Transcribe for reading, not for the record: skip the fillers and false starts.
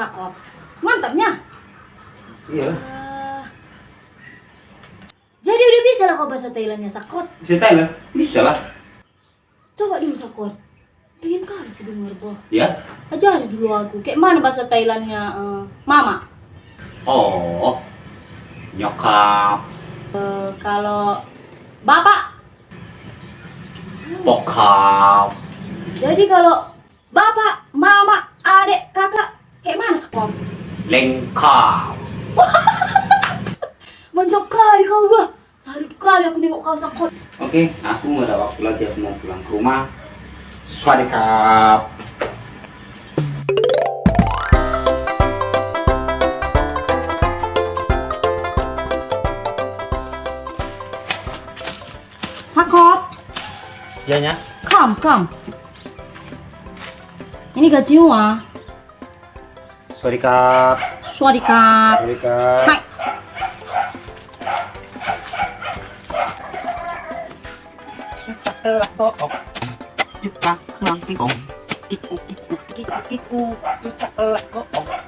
sakot. Mantapnya. Iya. Jadi udah bisa lah kau bahasa Thailandnya sakot. Bisa Thailand? Bisa lah. Coba dulu sakot. Pengen kali aku denger boh. Ya? Ajari dulu aku. Kayak mana bahasa Thailandnya mama? Oh. Nyokap. Kalau bapak. Bokap. Jadi kalau bapak, mama, adik, kakak, kayak mana sakot? Lengkap. Mantap kali kau bah. Salut kali aku nengok kau sakot. Oke, aku nggak ada waktu lagi, aku mau pulang ke rumah. Swadikap. Sakot. Iya, Come. Ini gaji ah. Swadikap. Swadikap. Swadikap. Hai. Juta lang tingkong. Iku. Juta lang